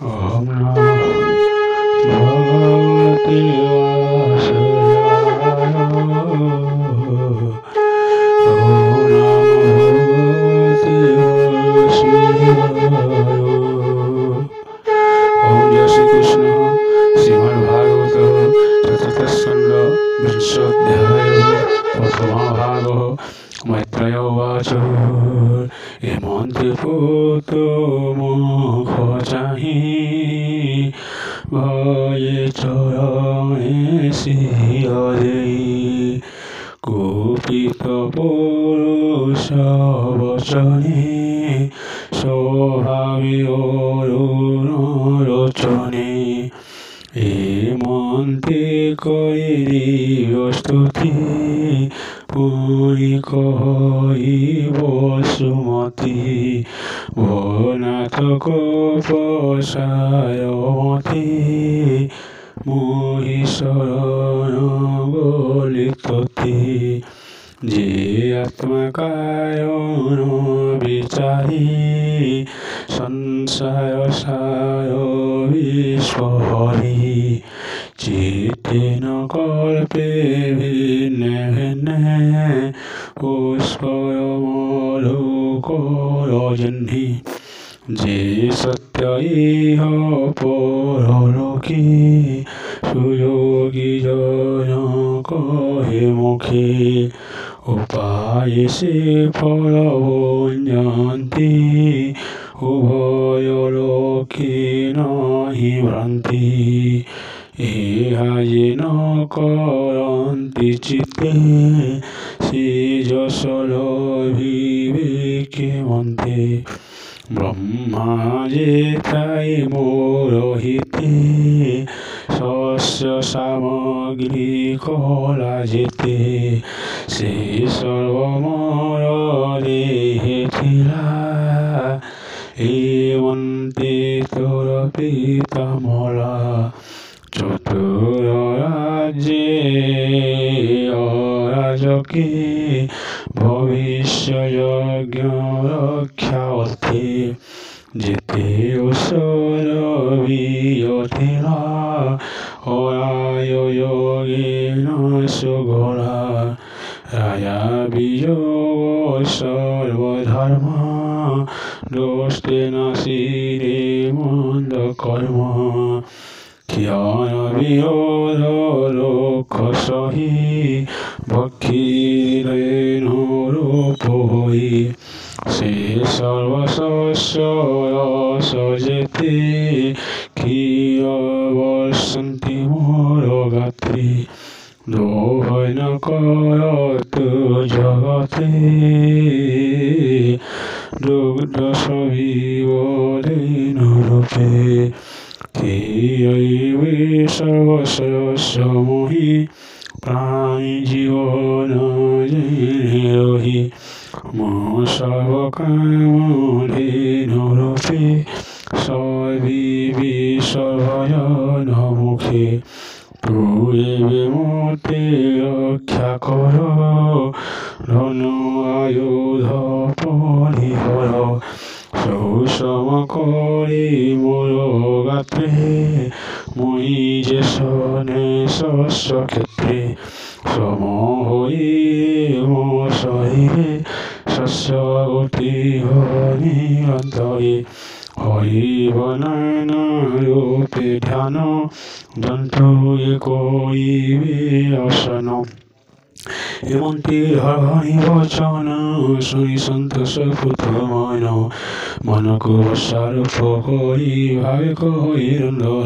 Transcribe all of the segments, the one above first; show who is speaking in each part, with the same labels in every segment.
Speaker 1: ओम नमः भगवते वासुदेवाय। ओम नमः भगवते वासुदेवाय। ओम जय श्री कृष्ण। श्रीमद्भागवत चतुर्थ स्कंद विंशोऽध्याय प्रथमः भागः। मैत्रेय उवाच एमन्ति पुत्रमुख चाहि भये चरणे सिंहदेहि कुपितपुरुष वचने स्वभावे अरुणलोचने एमन्ते करिव स्तुति पुनिकहि वसुमति भनाथ कपसायमति मोहि शरण गलितति जे आत्मकारण विचारी संसार सार विश्वहरि चित्तेन कल्पे भिन्ने भिन्ने पुष्पमलोकरजह्नि जे सत्य इह परलोके सुयोगी जन कहे मुखे उपाय से फल भुञ्जन्ति उभयलोके नहि भ्रान्ति एहा ये न करन्ति चित्ते सेजसलभिवेकेमन्ते ब्रह्मा जेताय मोरहिते शस्य सामग्री कला जेते से सर्वमर देहे थिला एवन्ते तोर पीतामला चतुर राज्ये अराजके भविष्य यज्ञ रक्षा अर्थे जेते असुर वियथिला अराय योगेन सुगला राजा वियोग सर्वधर्म दोषेण शिरे मंद कर्म ज्ञान विरोध लोक सही भक्षीरेण रूप होई से सर्वशस्य सजेते कियवर्षन्ति मोर गात्रे दोहै न करतु जगते दुग्धसविवदेन रूपे कियैवे सर्वस्य मोहि प्राणि जीवन जिनेहि मो सर्वकामधेन रूपे सर्विवि सर्वजन मुखे तु एव मोते रक्षा कर धनु आयुध परिहर सौषम करि मोर गात्रे মই যে সনে শস্য ক্ষেত্রে সম হই মো শরীরে শস্য গতি নিরন্তরে হরিব নয়ন রূপে ধ্যান জন্তু করিবে আসন এমন্তি হরি বচন শুনি সন্তোষ পুত্রমন মনকু বসারূপ করি ভাবে কহি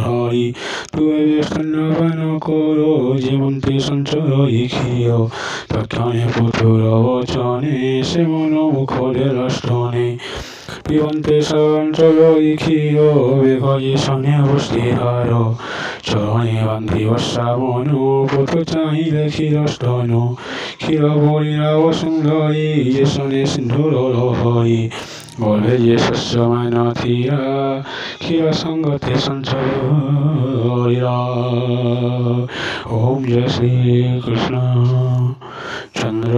Speaker 1: হরি তুই স্তন্যপান করো যেমন্তি সঞ্চর ইখিও তক্ষণে পুত্র বচনে সে মন মুখরে রাষ্ট্রণে পিবন্তে সঞ্চর ইখিও বেগয়ে শনে অবস্থিহার চরণে বান্ধি বর্ষা মনু পুত্র চাহিলে ক্ষীরস্তন ক্ষীর বলিরাব সুন্দরী যে শনে সিন্ধুর লহরী বলে যে শস্য মান থিরা ক্ষীর সঙ্গতে সঞ্চয় ওম জয় শ্রী কৃষ্ণ চন্দ্র